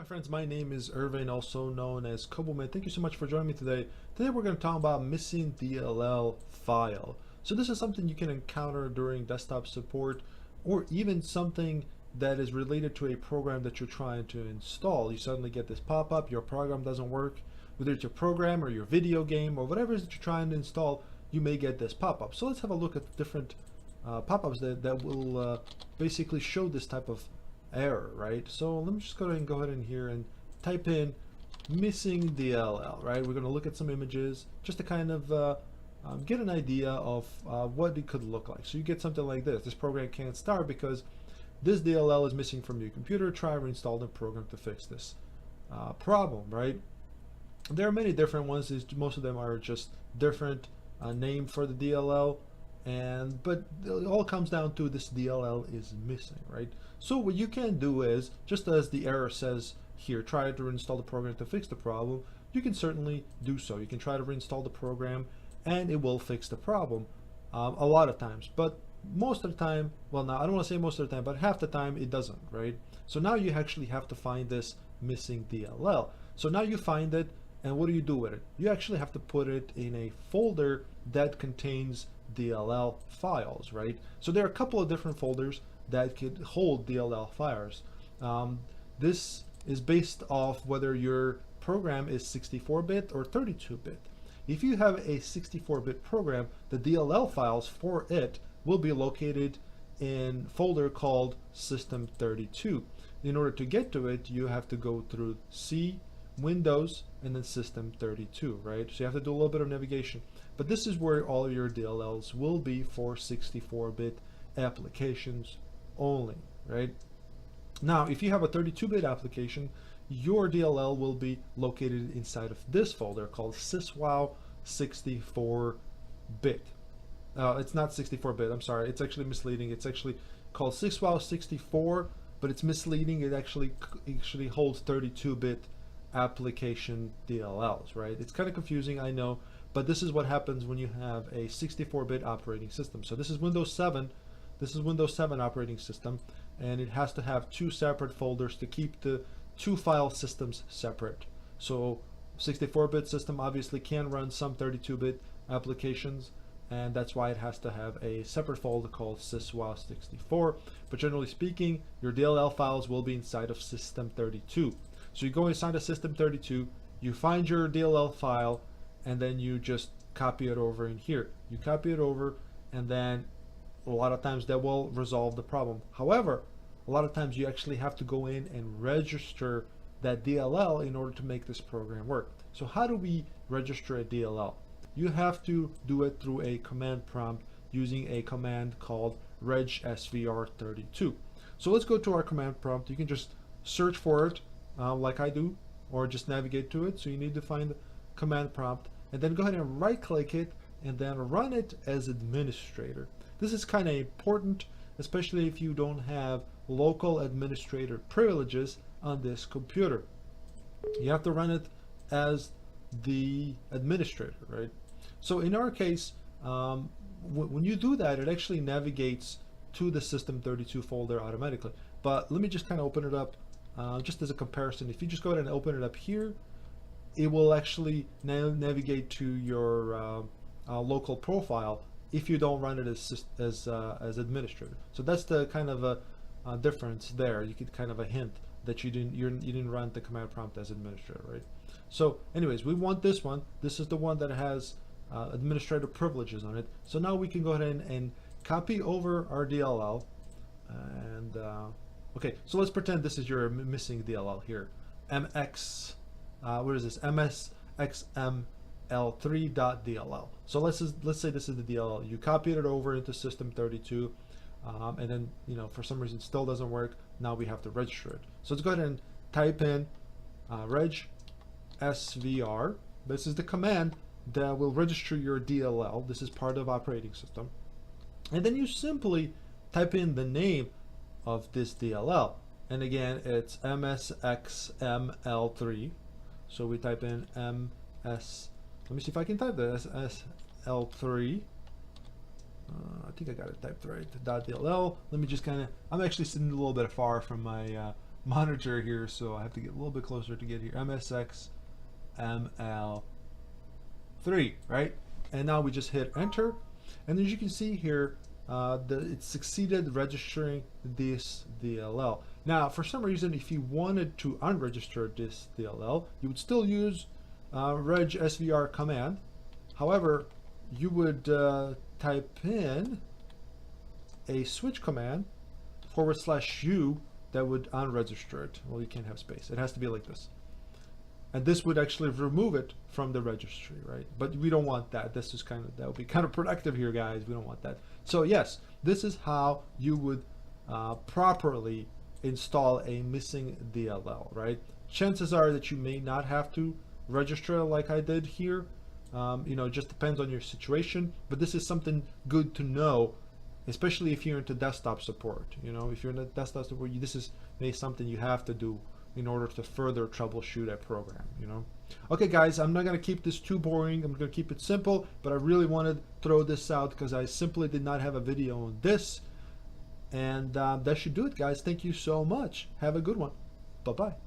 friends, my name is Irvin, also known as Koboman. Thank you so much for joining me today. Today we're going to talk about missing DLL file. So this is something you can encounter during desktop support, or even something that is related to a program that you're trying to install. You suddenly get this pop-up, your program doesn't work, whether it's your program or your video game or whatever it is that you're trying to install, you may get this pop-up. So let's have a look at different pop-ups that will basically show this type of error, right? So let me just go ahead and here and type in missing DLL, right? We're going to look at some images just to kind of get an idea of what it could look like. So you get something like this. This program can't start because this DLL is missing from your computer. Try reinstall the program to fix this problem, right? There are many different ones. Most of them are just different name for the DLL. But it all comes down to this DLL is missing, right? So what you can do is, just as the error says here, try to reinstall the program to fix the problem, you can certainly do so. You can try to reinstall the program and it will fix the problem a lot of times. But most of the time, well, now I don't want to say most of the time, but half the time it doesn't, right? So now you actually have to find this missing DLL. So now you find it, and what do you do with it? You actually have to put it in a folder that contains DLL files, right? So there are a couple of different folders that could hold DLL files. This is based off whether your program is 64-bit or 32-bit. If you have a 64-bit program, the DLL files for it will be located in a folder called System32. In order to get to it, you have to go through C, Windows, and then System32, right? So you have to do a little bit of navigation. But this is where all of your DLLs will be for 64-bit applications only, right? Now, if you have a 32-bit application, your DLL will be located inside of this folder called syswow 64-bit. It's not 64-bit, I'm sorry, it's actually misleading. It's actually called syswow 64, but it's misleading. It actually holds 32-bit application DLLs, right? It's kind of confusing, I know, but this is what happens when you have a 64-bit operating system. So this is Windows 7. This is Windows 7 operating system, and it has to have two separate folders to keep the two file systems separate. So 64-bit system obviously can run some 32-bit applications, and that's why it has to have a separate folder called syswow 64. But generally speaking, your DLL files will be inside of System32. So you go inside of System32, you find your DLL file, and then you just copy it over in here. You copy it over, and then a lot of times that will resolve the problem. However, a lot of times you actually have to go in and register that DLL in order to make this program work. So how do we register a DLL? You have to do it through a command prompt using a command called regsvr32. So let's go to our command prompt. You can just search for it like I do, or just navigate to it. So you need to find the command prompt and then go ahead and right click it and then run it as administrator. This is kind of important, especially if you don't have local administrator privileges on this computer. You have to run it as the administrator, right? So in our case, when you do that, it actually navigates to the System32 folder automatically. But let me just kind of open it up just as a comparison. If you just go ahead and open it up here, it will actually navigate to your local profile if you don't run it as administrator. So that's the kind of a difference there. You get kind of a hint that you didn't run the command prompt as administrator, right? So anyways, we want this one. This is the one that has administrator privileges on it. So now we can go ahead and copy over our DLL. And okay, so let's pretend this is your missing DLL here. MX, what is this? MSXML3.dll. So let's say this is the DLL. You copied it over into System32, and then for some reason it still doesn't work. Now we have to register it. So let's go ahead and type in regsvr. This is the command that will register your DLL. This is part of operating system, and then you simply type in the name of this DLL, and again it's MSXML3. So we type in MS. Let me see if I can type that. SL3. I think I got it typed right. .dll. Let me just I'm actually sitting a little bit far from my monitor here, so I have to get a little bit closer to get here. MSX ML3, right? And now we just hit enter, and as you can see here, it succeeded registering this DLL. Now, for some reason, if you wanted to unregister this DLL, you would still use reg svr command. However, you would type in a switch command /u that would unregister it. Well, you can't have space. It has to be like this. And this would actually remove it from the registry, right? But we don't want that. This is that would be kind of productive here, guys. We don't want that. So yes, this is how you would properly install a missing DLL, right? Chances are that you may not have to register like I did here. It just depends on your situation, but this is something good to know, especially if you're into desktop support. If you're in a desktop support, this is maybe something you have to do in order to further troubleshoot a program. Okay, guys, I'm not going to keep this too boring. I'm going to keep it simple, but I really wanted to throw this out because I simply did not have a video on this. And that should do it, guys. Thank you so much. Have a good one. Bye-bye.